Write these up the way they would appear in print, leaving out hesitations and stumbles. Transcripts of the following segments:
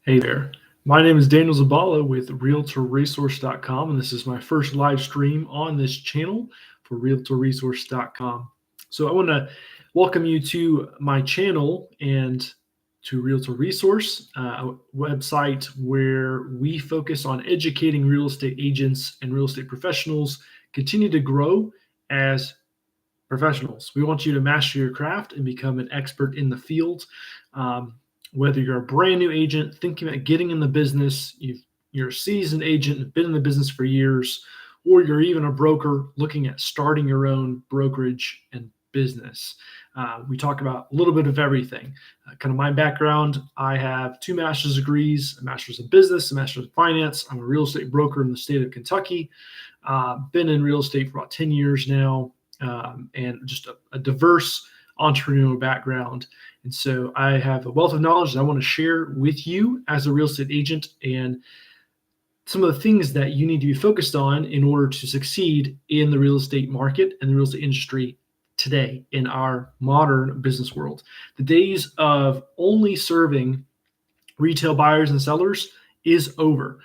Hey there. My name is Daniel Zabala with RealtorResource.com, and this is my first live stream on this channel for RealtorResource.com. So I want to welcome you to my channel and to Realtor Resource, a website where we focus on educating real estate agents and real estate professionals continue to grow as professionals. We want you to master your craft and become an expert in the field. Um, whether you're a brand new agent thinking about getting in the business, you're a seasoned agent, have been in the business for years, or you're even a broker looking at starting your own brokerage and business. We talk about a little bit of everything. Kind of my background, I have 2 master's degrees, a master's in business, a master's in finance. I'm a real estate broker in the state of Kentucky. Been in real estate for about 10 years now, and just a diverse entrepreneurial background. And so I have a wealth of knowledge that I want to share with you as a real estate agent, and some of the things that you need to be focused on in order to succeed in the real estate market and the real estate industry today in our modern business world. The days of only serving retail buyers and sellers is over.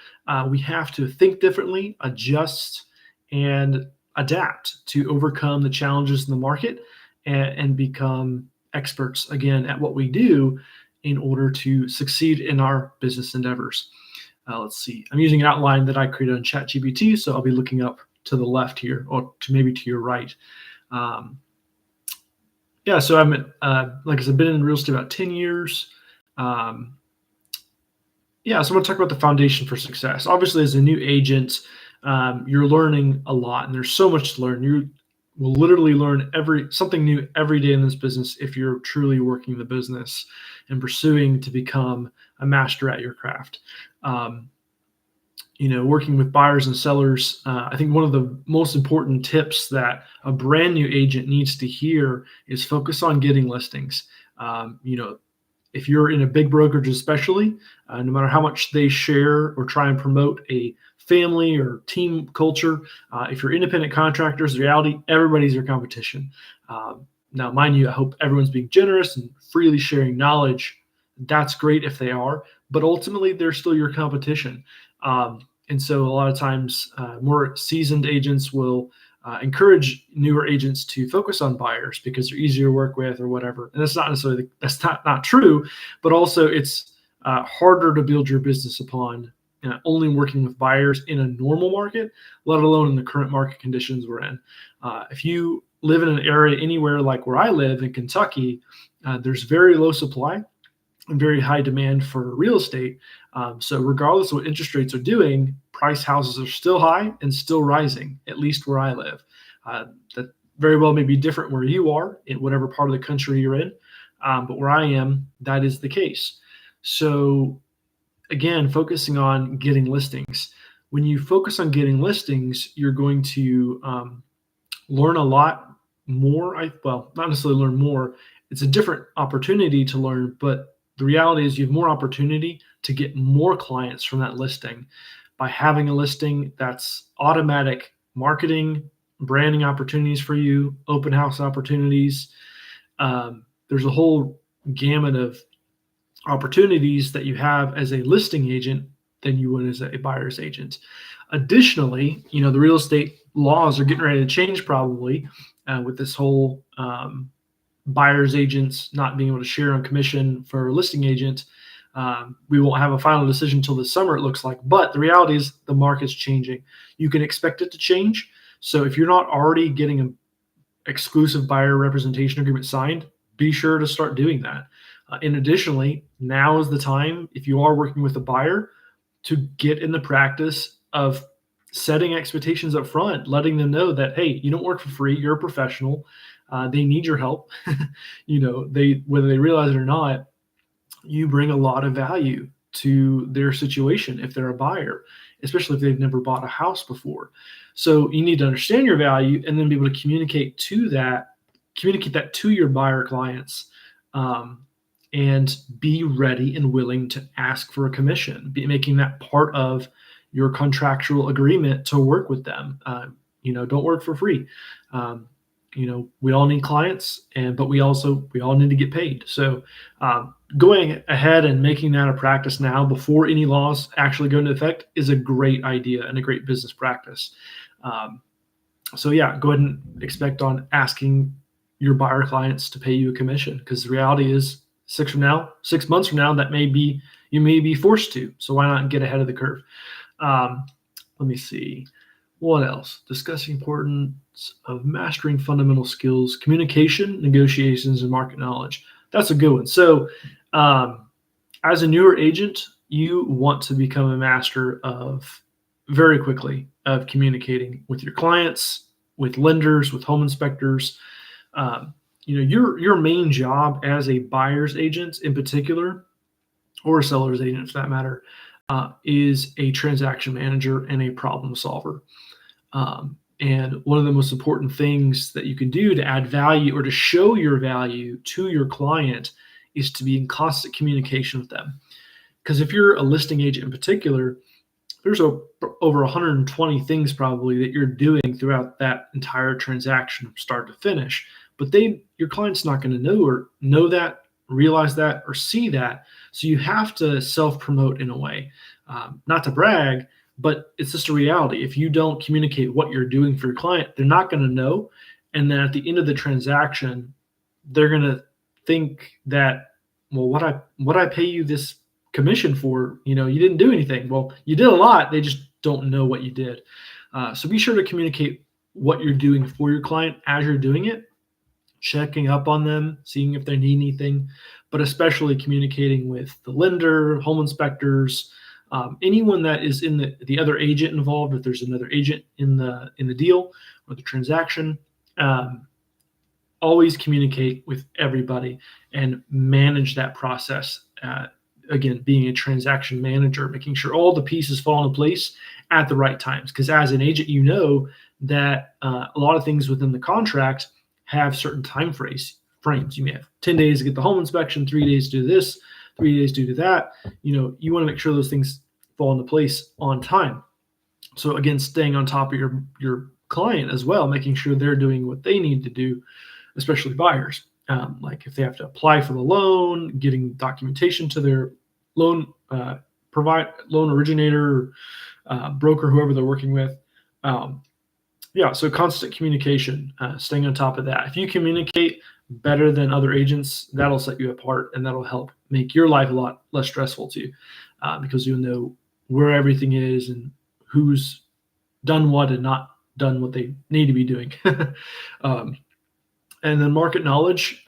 We have to think differently, adjust, and adapt to overcome the challenges in the market and become experts again at what we do in order to succeed in our business endeavors. Let's see. I'm using an outline that I created on ChatGPT, so I'll be looking up to the left here, or to maybe to your right. Yeah, so I'm like I said, been in real estate about 10 years. Yeah, so I'm going to talk about the foundation for success. Obviously, as a new agent, you're learning a lot, and there's so much to learn. You will literally learn something new every day in this business if you're truly working the business and pursuing to become a master at your craft. Working with buyers and sellers, I think one of the most important tips that a brand new agent needs to hear is focus on getting listings. If you're in a big brokerage, especially, no matter how much they share or try and promote a family or team culture, if you're independent contractors, the reality, everybody's your competition. Now, mind you, I hope everyone's being generous and freely sharing knowledge. That's great if they are, but ultimately, they're still your competition. And so a lot of times, more seasoned agents will encourage newer agents to focus on buyers because they're easier to work with or whatever. And that's not necessarily not true, but also it's harder to build your business upon only working with buyers in a normal market, let alone in the current market conditions we're in. If you live in an area anywhere like where I live in Kentucky, there's very low supply and very high demand for real estate. So regardless of what interest rates are doing, price houses are still high and still rising, at least where I live. That very well may be different where you are in whatever part of the country you're in. But where I am, that is the case. So again, focusing on getting listings. When you focus on getting listings, you're going to learn a lot more. Not necessarily learn more. It's a different opportunity to learn, but the reality is you have more opportunity to get more clients from that listing by having a listing that's automatic marketing, branding opportunities for you, open house opportunities. There's a whole gamut of opportunities that you have as a listing agent than you would as a buyer's agent. Additionally, the real estate laws are getting ready to change probably with this whole buyer's agents not being able to share on commission for a listing agent. We won't have a final decision until this summer, it looks like. But the reality is the market's changing. You can expect it to change. So if you're not already getting an exclusive buyer representation agreement signed, be sure to start doing that. And additionally, now is the time, if you are working with a buyer, to get in the practice of setting expectations up front, letting them know that, hey, you don't work for free, you're a professional. They need your help. Whether they realize it or not, you bring a lot of value to their situation if they're a buyer, especially if they've never bought a house before. So you need to understand your value and then be able to communicate that to your buyer clients, and be ready and willing to ask for a commission, making that part of your contractual agreement to work with them. Don't work for free. we all need clients, but we all need to get paid. So going ahead and making that a practice now before any laws actually go into effect is a great idea and a great business practice. So yeah, go ahead and expect on asking your buyer clients to pay you a commission, because the reality is 6 months from now, you may be forced to. So why not get ahead of the curve? Let me see. What else? Discussing importance of mastering fundamental skills, communication, negotiations, and market knowledge. That's a good one. So as a newer agent, you want to become a master very quickly of communicating with your clients, with lenders, with home inspectors. Your main job as a buyer's agent in particular, or a seller's agent for that matter, is a transaction manager and a problem solver. And one of the most important things that you can do to add value or to show your value to your client is to be in constant communication with them. Because if you're a listing agent in particular, there's over 120 things probably that you're doing throughout that entire transaction from start to finish. But your client's not going to know that, realize that, or see that. So you have to self-promote in a way, not to brag, but it's just a reality. If you don't communicate what you're doing for your client, they're not going to know. And then at the end of the transaction, they're going to think that, well, what I pay you this commission for? You didn't do anything. Well, you did a lot. They just don't know what you did. So be sure to communicate what you're doing for your client as you're doing it, checking up on them, seeing if they need anything, but especially communicating with the lender, home inspectors, anyone that is in the other agent involved. If there's another agent in the deal or the transaction, always communicate with everybody and manage that process. Again, being a transaction manager, making sure all the pieces fall into place at the right times. Because as an agent, that a lot of things within the contract have certain time frames. You may have 10 days to get the home inspection, 3 days to do this, 3 days to do that. You want to make sure those things fall into place on time. So again, staying on top of your client as well, making sure they're doing what they need to do, especially buyers. Like if they have to apply for the loan, getting documentation to their loan loan originator, broker, whoever they're working with. So constant communication, staying on top of that. If you communicate better than other agents, that'll set you apart, and that'll help make your life a lot less stressful too, because you'll know where everything is and who's done what and not done what they need to be doing. And then market knowledge,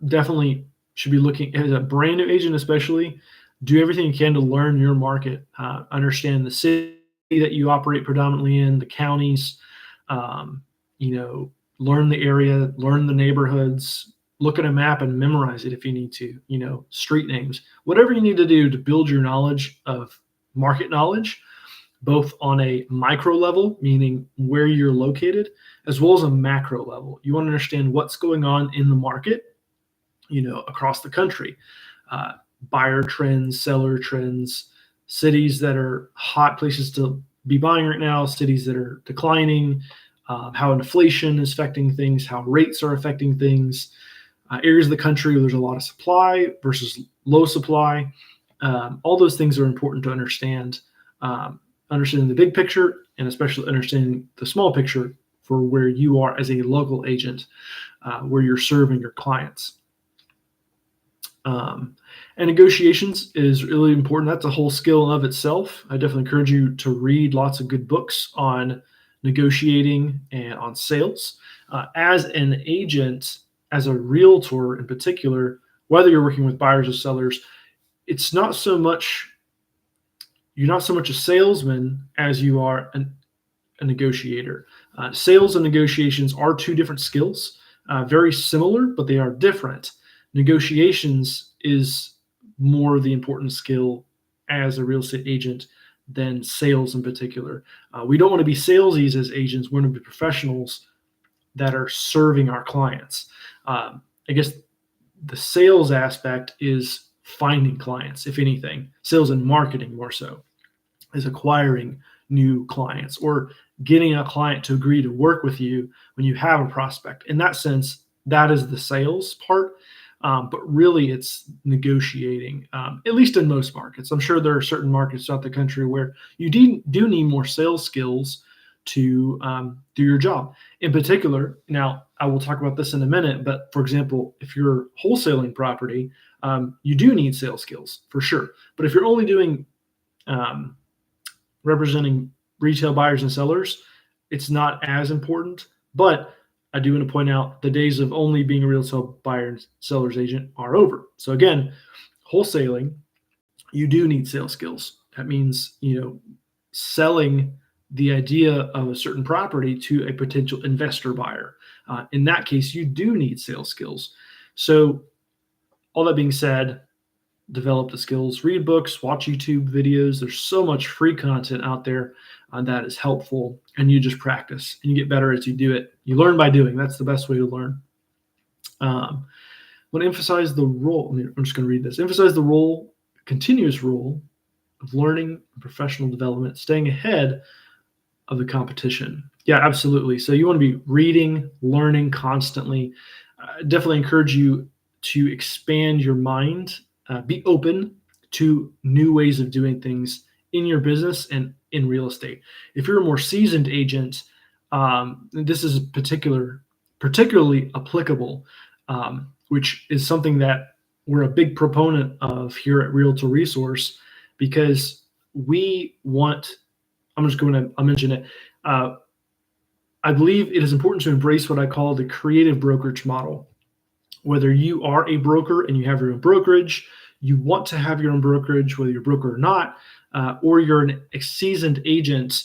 definitely should be looking as a brand new agent, especially do everything you can to learn your market, understand the city that you operate predominantly in, the counties, learn the area, learn the neighborhoods, look at a map and memorize it if you need to, street names, whatever you need to do to build your knowledge of market knowledge, both on a micro level, meaning where you're located, as well as a macro level. You want to understand what's going on in the market, across the country, buyer trends, seller trends, cities that are hot places to be buying right now, cities that are declining, how inflation is affecting things, how rates are affecting things, areas of the country where there's a lot of supply versus low supply. All those things are important to understand. Understanding the big picture, and especially understanding the small picture for where you are as a local agent, where you're serving your clients. And negotiations is really important. That's a whole skill in of itself. I definitely encourage you to read lots of good books on negotiating and on sales. As an agent, as a realtor in particular, whether you're working with buyers or sellers, you're not so much a salesman as you are a negotiator. Sales and negotiations are two different skills, very similar, but they are different. Negotiations is more the important skill as a real estate agent than sales in particular. We don't want to be salesies as agents. We want to be professionals that are serving our clients. I guess the sales aspect is finding clients, if anything. Sales and marketing more so is acquiring new clients or getting a client to agree to work with you when you have a prospect. In that sense, that is the sales part. But really, it's negotiating, at least in most markets. I'm sure there are certain markets throughout the country where you do need more sales skills to do your job. In particular, now I will talk about this in a minute, but for example, if you're wholesaling property, you do need sales skills for sure. But if you're only doing um, representing retail buyers and sellers, it's not as important. But I do want to point out the days of only being a retail buyer and seller's agent are over. So again, wholesaling, you do need sales skills. That means, selling the idea of a certain property to a potential investor buyer. In that case, you do need sales skills. So all that being said, develop the skills, read books, watch YouTube videos. There's so much free content out there that is helpful, and you just practice and you get better as you do it. You learn by doing. That's the best way to learn. I want to emphasize the role. I'm just going to read this. Emphasize the role, continuous role of learning and professional development, staying ahead of the competition. Yeah, absolutely. So you want to be reading, learning constantly. Definitely encourage you to expand your mind, be open to new ways of doing things in your business and in real estate. If you're a more seasoned agent, this is particularly applicable, which is something that we're a big proponent of here at Realtor Resource, because we want, I'll mention it. I believe it is important to embrace what I call the creative brokerage model. Whether you are a broker and you have your own brokerage, you want to have your own brokerage, whether you're a broker or not, or you're a seasoned agent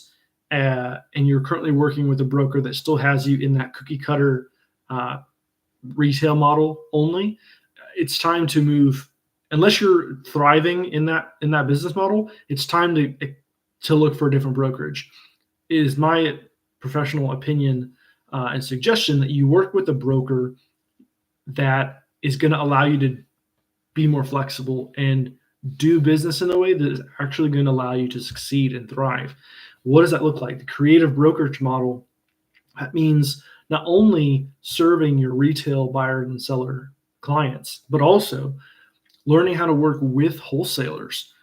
and you're currently working with a broker that still has you in that cookie cutter retail model only, it's time to move. Unless you're thriving in that business model, it's time to look for a different brokerage. It is my professional opinion and suggestion that you work with a broker that is going to allow you to be more flexible and do business in a way that is actually going to allow you to succeed and thrive. What does that look like? The creative brokerage model, that means not only serving your retail buyer and seller clients, but also learning how to work with wholesalers.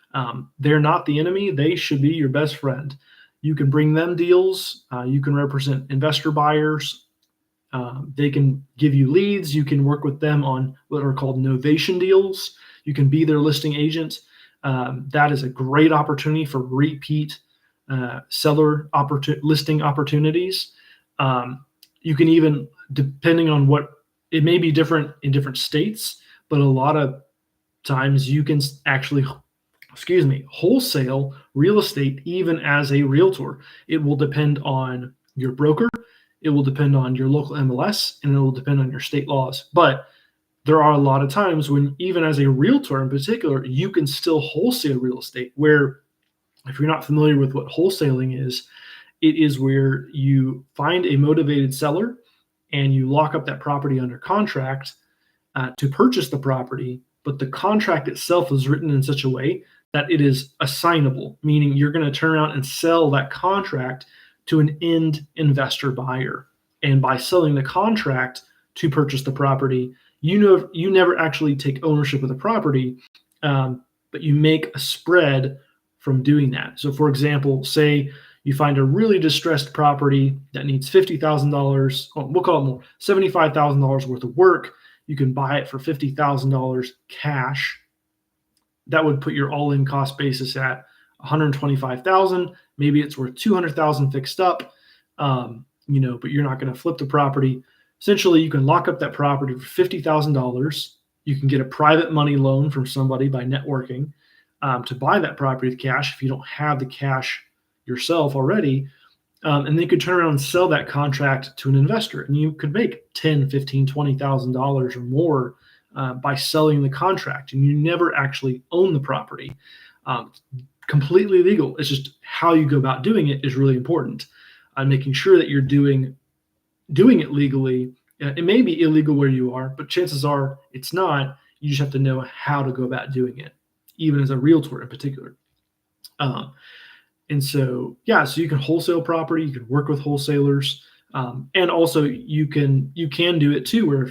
They're not the enemy. They should be your best friend. You can bring them deals. You can represent investor buyers. They can give you leads. You can work with them on what are called novation deals. You can be their listing agent. That is a great opportunity for repeat listing opportunities. You can even, depending on what, it may be different in different states, but a lot of times you can actually, wholesale real estate even as a realtor. It will depend on your broker. It will depend on your local MLS, and it will depend on your state laws. But there are a lot of times when, even as a realtor in particular, you can still wholesale real estate, where, if you're not familiar with what wholesaling is, it is where you find a motivated seller and you lock up that property under contract to purchase the property, but the contract itself is written in such a way that it is assignable, meaning you're going to turn around and sell that contract to an end investor buyer. And by selling the contract to purchase the property, you never actually take ownership of the property, but you make a spread from doing that. So for example, say you find a really distressed property that needs $50,000, we'll call it more, $75,000 worth of work. You can buy it for $50,000 cash. That would put your all-in cost basis at $125,000. Maybe it's worth $200,000 fixed up, but you're not going to flip the property. Essentially, you can lock up that property for $50,000. You can get a private money loan from somebody by networking to buy that property with cash if you don't have the cash yourself already. And then you could turn around and sell that contract to an investor, and you could make $10,000, $15,000, $20,000 or more by selling the contract, and you never actually own the property. Completely legal. It's just how you go about doing it is really important. Making sure that you're doing it legally. It may be illegal where you are, but chances are it's not. You just have to know how to go about doing it, even as a realtor in particular. And so, yeah, so you can wholesale property, you can work with wholesalers, and also you can do it too, where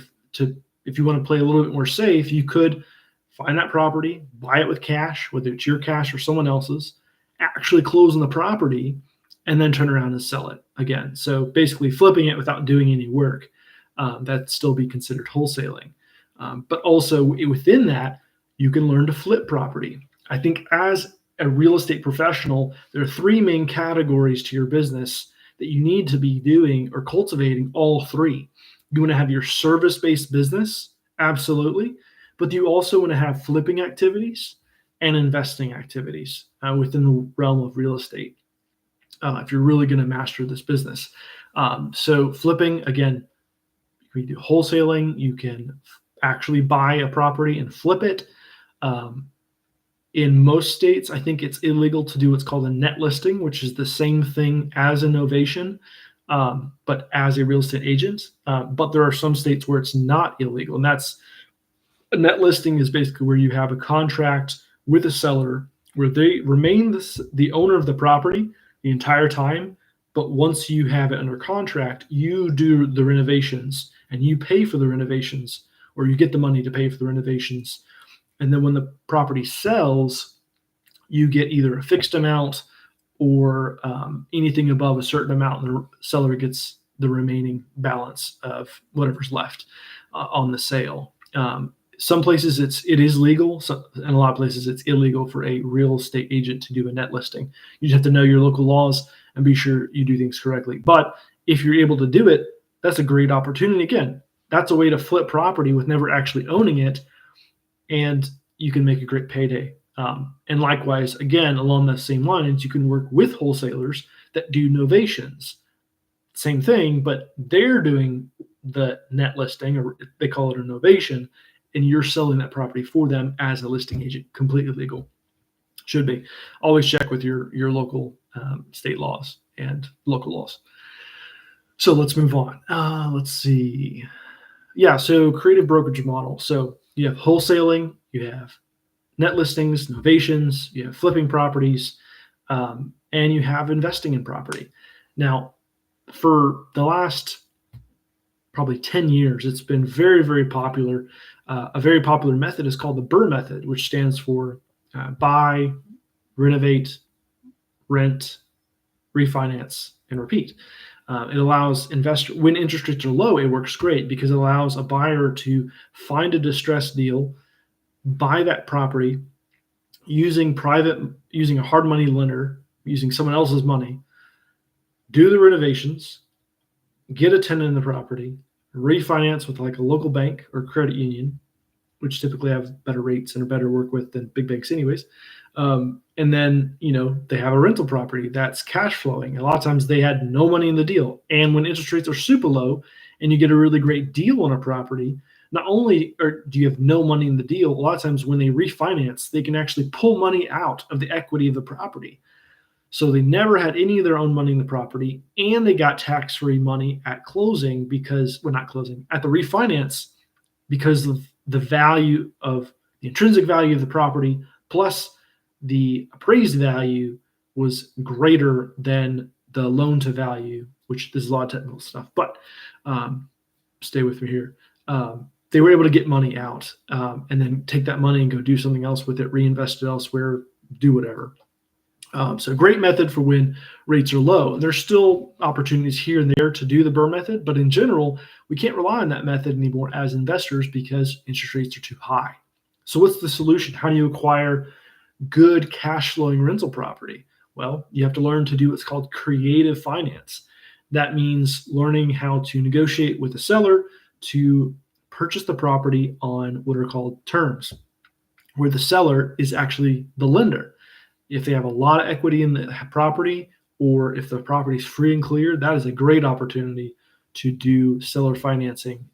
if you want to play a little bit more safe, you could find that property, buy it with cash, whether it's your cash or someone else's, actually close on the property, and then turn around and sell it again. So basically flipping it without doing any work. That'd still be considered wholesaling. But also within that, you can learn to flip property. I think as a real estate professional, there are three main categories to your business that you need to be doing or cultivating all three. You want to have your service-based business, absolutely, but you also want to have flipping activities and investing activities within the realm of real estate if you're really going to master this business. So flipping, again, you can do wholesaling. You can actually buy a property and flip it. In most states, I think it's illegal to do what's called a net listing, which is the same thing as a novation, but as a real estate agent. But there are some states where it's not illegal. And that's a net listing is basically where you have a contract with a seller where they remain the owner of the property the entire time. But once you have it under contract, you do the renovations and you pay for the renovations, or you get the money to pay for the renovations. And then when the property sells, you get either a fixed amount or anything above a certain amount. And the seller gets the remaining balance of whatever's left on the sale. Some places it is legal, and a lot of places it's illegal for a real estate agent to do a net listing. You just have to know your local laws and be sure you do things correctly. But if you're able to do it, that's a great opportunity. Again, that's a way to flip property with never actually owning it, and you can make a great payday. And likewise, again, along the same lines, you can work with wholesalers that do novations. Same thing, but they're doing the net listing, or they call it a novation, and you're selling that property for them as a listing agent. Completely legal. Should be. Always check with your local state laws and local laws. So let's move on. Let's see. Yeah, so creative brokerage model. So you have wholesaling, you have net listings, novations, you have flipping properties, and you have investing in property. Now, for the last probably 10 years, it's been very, very popular. A very popular method is called the BRRRR method, which stands for buy, renovate, rent, refinance, and repeat. It allows investors, when interest rates are low, it works great because it allows a buyer to find a distressed deal, buy that property using a hard money lender, using someone else's money, do the renovations, get a tenant in the property, refinance with like a local bank or credit union, which typically have better rates and are better to work with than big banks anyways. And then, they have a rental property that's cash flowing. A lot of times they had no money in the deal. And when interest rates are super low and you get a really great deal on a property, not only do you have no money in the deal, a lot of times when they refinance, they can actually pull money out of the equity of the property. So they never had any of their own money in the property, and they got tax-free money at closing at the refinance, because of the value of the intrinsic value of the property plus the appraised value was greater than the loan to value, which there's a lot of technical stuff, but stay with me here. They were able to get money out and then take that money and go do something else with it, reinvest it elsewhere, do whatever. So great method for when rates are low. And there's still opportunities here and there to do the BRRRR method, but in general, we can't rely on that method anymore as investors because interest rates are too high. So what's the solution? How do you acquire good cash flowing rental property? Well, you have to learn to do what's called creative finance. That means learning how to negotiate with the seller to purchase the property on what are called terms, where the seller is actually the lender. If they have a lot of equity in the property, or if the property is free and clear, that is a great opportunity to do seller financing.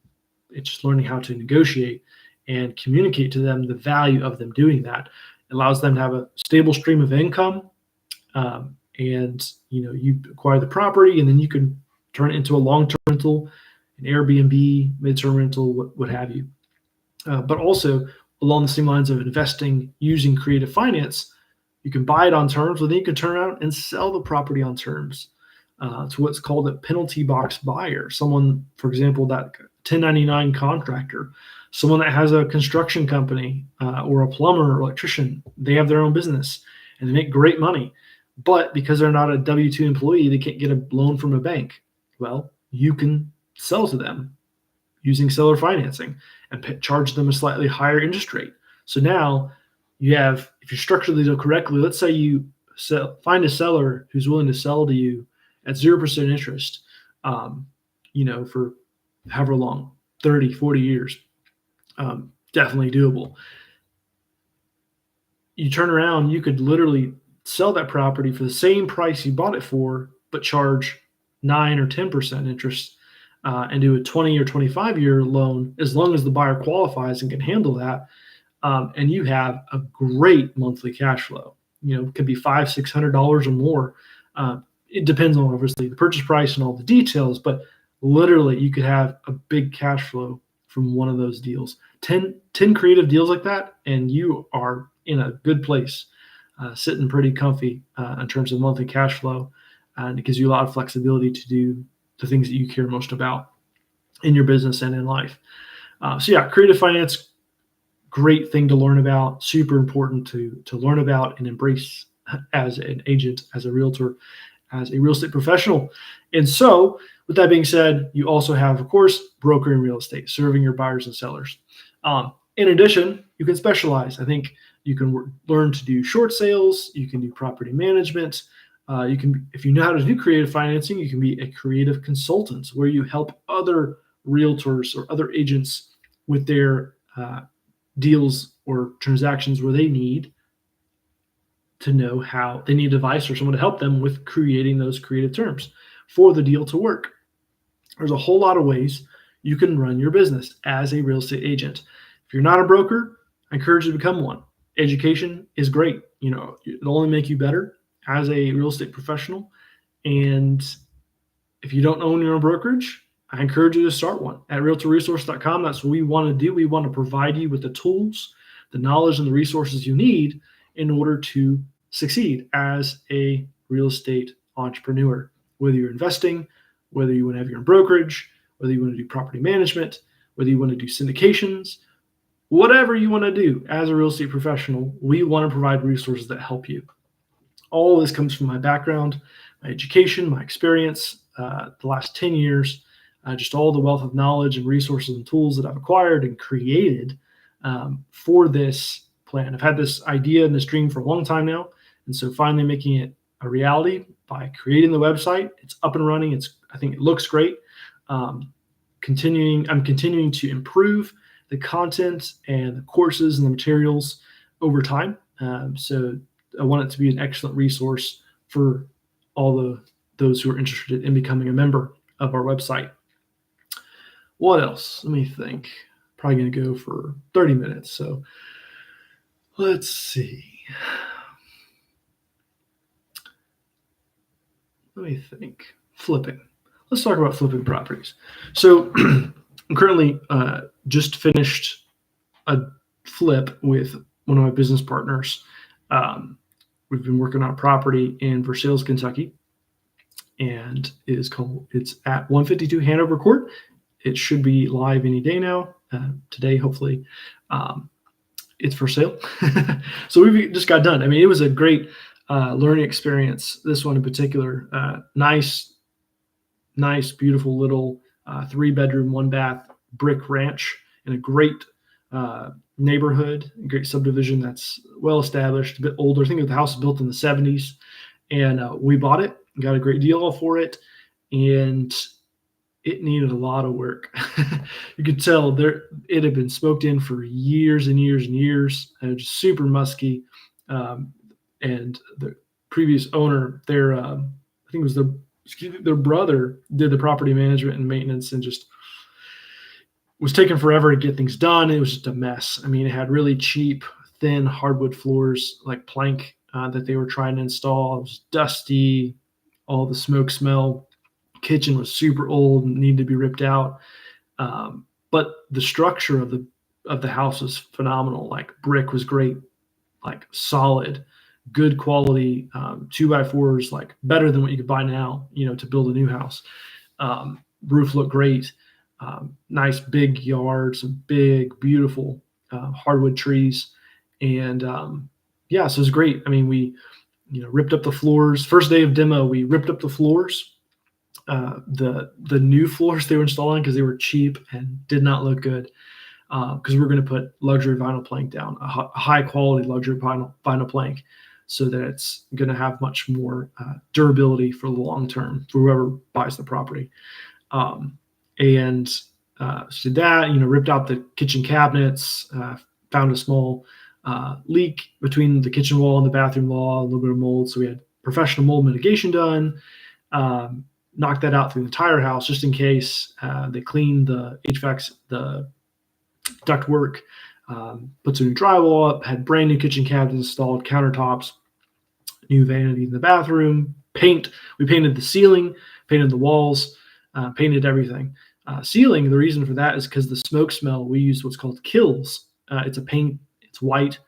It's just learning how to negotiate and communicate to them the value of them doing that. It allows them to have a stable stream of income, and you acquire the property, and then you can turn it into a long-term rental, an Airbnb, mid-term rental, what have you. But also along the same lines of investing using creative finance, You can buy it on terms, but then you can turn around and sell the property on terms. It's what's called a penalty box buyer. Someone, for example, that 1099 contractor, someone that has a construction company or a plumber or electrician, they have their own business and they make great money. But because they're not a W-2 employee, they can't get a loan from a bank. Well, you can sell to them using seller financing and charge them a slightly higher interest rate. So now you have, if you structure the deal correctly, let's say you find a seller who's willing to sell to you at 0% interest, for however long, 30, 40 years, definitely doable. You turn around, you could literally sell that property for the same price you bought it for, but charge 9 or 10% interest and do a 20 or 25-year loan as long as the buyer qualifies and can handle that. And you have a great monthly cash flow. It could be $500-$600 or more. It depends on obviously the purchase price and all the details, but literally you could have a big cash flow from one of those deals. 10 creative deals like that, and you are in a good place, sitting pretty comfy in terms of monthly cash flow. And it gives you a lot of flexibility to do the things that you care most about in your business and in life. Creative finance, great thing to learn about, super important to learn about and embrace as an agent, as a realtor, as a real estate professional. And so with that being said, you also have, of course, brokering real estate, serving your buyers and sellers. In addition, you can specialize. I think you can learn to do short sales. You can do property management. You can, if you know how to do creative financing, you can be a creative consultant where you help other realtors or other agents with their deals or transactions where they need to know how they need advice or someone to help them with creating those creative terms for the deal to work. There's a whole lot of ways you can run your business as a real estate agent. If you're not a broker, I encourage you to become one. Education is great. It'll only make you better as a real estate professional. And if you don't own your own brokerage, I encourage you to start one at realtorresource.com. That's what we want to do. We want to provide you with the tools, the knowledge, and the resources you need in order to succeed as a real estate entrepreneur. Whether you're investing, whether you want to have your own brokerage, whether you want to do property management, whether you want to do syndications, whatever you want to do as a real estate professional, we want to provide resources that help you. All of this comes from my background, my education, my experience, the last 10 years, just all the wealth of knowledge and resources and tools that I've acquired and created for this plan. I've had this idea and this dream for a long time now. And so finally making it a reality by creating the website. It's up and running. I think it looks great. I'm continuing to improve the content and the courses and the materials over time. So I want it to be an excellent resource for all those who are interested in becoming a member of our website. What else? Let me think. Probably going to go for 30 minutes. So let's see. Let me think. Flipping. Let's talk about flipping properties. So I'm currently just finished a flip with one of my business partners. We've been working on a property in Versailles, Kentucky, and it's at 152 Hanover Court. It should be live any day now. Today, hopefully, it's for sale. So we just got done. I mean, it was a great learning experience. This one in particular, nice, beautiful little 3-bedroom, 1-bath brick ranch in a great neighborhood, a great subdivision that's well established, a bit older. I think the house was built in the 70s, and we bought it, got a great deal for it, and it needed a lot of work. You could tell it had been smoked in for years and years and years. It was super musky. And the previous owner, I think it was their brother did the property management and maintenance and just was taking forever to get things done. It was just a mess. I mean, it had really cheap, thin hardwood floors, like plank, that they were trying to install. It was dusty, all the smoke smell. Kitchen was super old and needed to be ripped out. But the structure of the house was phenomenal. Like brick was great, like solid, good quality 2x4s, like better than what you could buy now, to build a new house. Roof looked great. Nice big yard, some big, beautiful hardwood trees. And yeah, so it was great. I mean, we, ripped up the floors. First day of demo, we ripped up the floors. The new floors they were installing, because they were cheap and did not look good, because we were going to put luxury vinyl plank down, a high quality luxury vinyl plank, so that it's going to have much more durability for the long term for whoever buys the property. And so did that, ripped out the kitchen cabinets, found a small leak between the kitchen wall and the bathroom wall, a little bit of mold. So we had professional mold mitigation done. Knocked that out through the entire house just in case. They cleaned the HVAC, the ductwork, put some new drywall up, had brand new kitchen cabinets installed, countertops, new vanity in the bathroom, paint. We painted the ceiling, painted the walls, painted everything. Ceiling, the reason for that is because the smoke smell, we use what's called Kills. It's a paint, it's white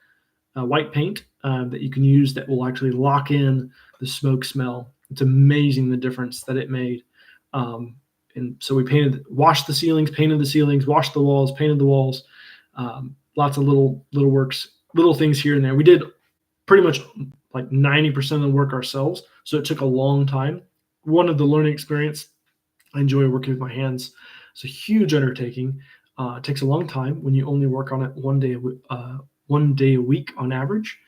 paint that you can use that will actually lock in the smoke smell. It's amazing the difference that it made. And so we washed the ceilings, painted the ceilings, washed the walls, painted the walls. Lots of little works, little things here and there. We did pretty much like 90% of the work ourselves, so it took a long time. One of the learning experience, I enjoy working with my hands. It's a huge undertaking. It takes a long time when you only work on it one day a week on average.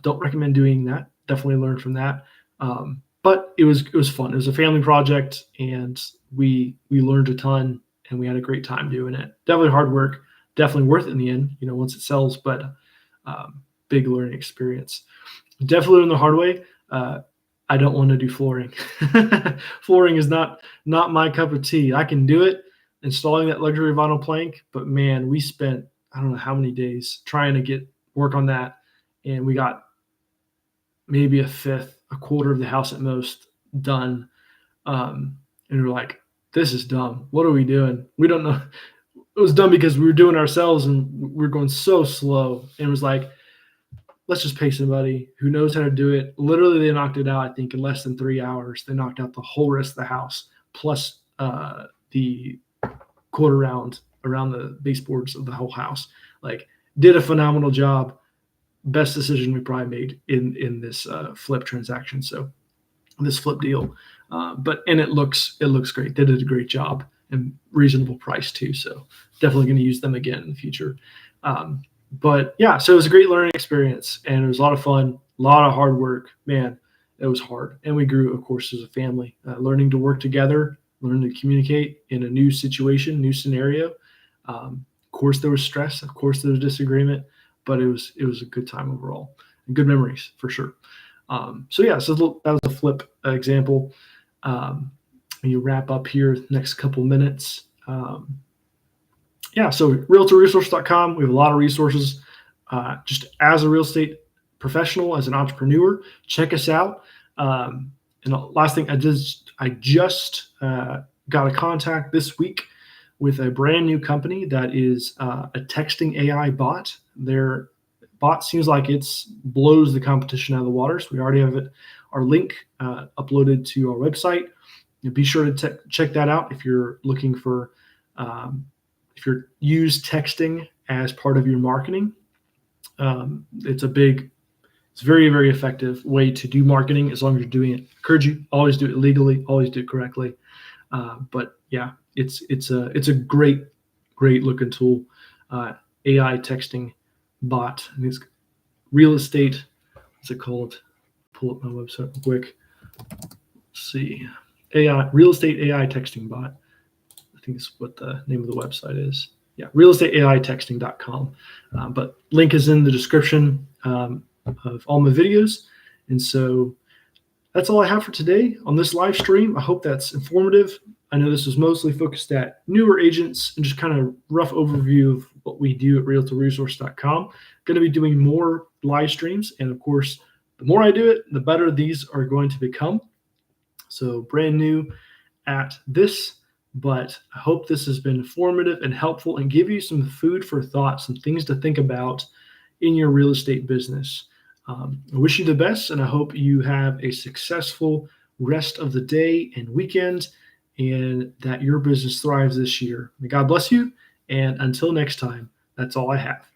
Don't recommend doing that. Definitely learn from that. But it was fun. It was a family project, and we learned a ton, and we had a great time doing it. Definitely hard work. Definitely worth it in the end, once it sells. But big learning experience. Definitely learned the hard way. I don't want to do flooring. Flooring is not my cup of tea. I can do it, installing that luxury vinyl plank, but man, we spent I don't know how many days trying to work on that, and we got maybe a quarter of the house at most done. And we were like, this is dumb. What are we doing? We don't know. It was dumb because we were doing it ourselves and we were going so slow. And it was like, let's just pay somebody who knows how to do it. Literally, they knocked it out, I think, in less than 3 hours. They knocked out the whole rest of the house, plus the quarter round around the baseboards of the whole house. Like, did a phenomenal job. Best decision we probably made in this flip transaction. So this flip deal, and it looks great. They did a great job and reasonable price too. So definitely going to use them again in the future. But yeah, so it was a great learning experience, and it was a lot of fun, a lot of hard work. Man, it was hard, and we grew, of course, as a family, learning to work together, learning to communicate in a new situation, new scenario. Of course, there was stress. Of course, there was disagreement. But it was a good time overall, and good memories for sure. So that was a flip example. You wrap up here next couple minutes. So realtorresource.com. We have a lot of resources. Just as a real estate professional, as an entrepreneur, check us out. And the last thing, I just got a contact this week with a brand new company that is a texting AI bot. Their bot seems like it blows the competition out of the water. So we already have our link uploaded to our website. Be sure to check that out if you're looking for, use texting as part of your marketing. It's very, very effective way to do marketing as long as you're doing it. I encourage you, always do it legally, always do it correctly. But yeah, it's a great looking tool. AI texting bot. And it's real estate. What's it called? Pull up my website real quick. Let's see. Real estate AI texting bot. I think it's what the name of the website is. Yeah, realestateaitexting.com. But link is in the description of all my videos. And so that's all I have for today on this live stream. I hope that's informative. I know this is mostly focused at newer agents and just kind of rough overview of what we do at realtorresource.com. Going to be doing more live streams. And of course, the more I do it, the better these are going to become. So brand new at this, but I hope this has been informative and helpful and give you some food for thought, some things to think about in your real estate business. I wish you the best, and I hope you have a successful rest of the day and weekend, and that your business thrives this year. May God bless you. And until next time, that's all I have.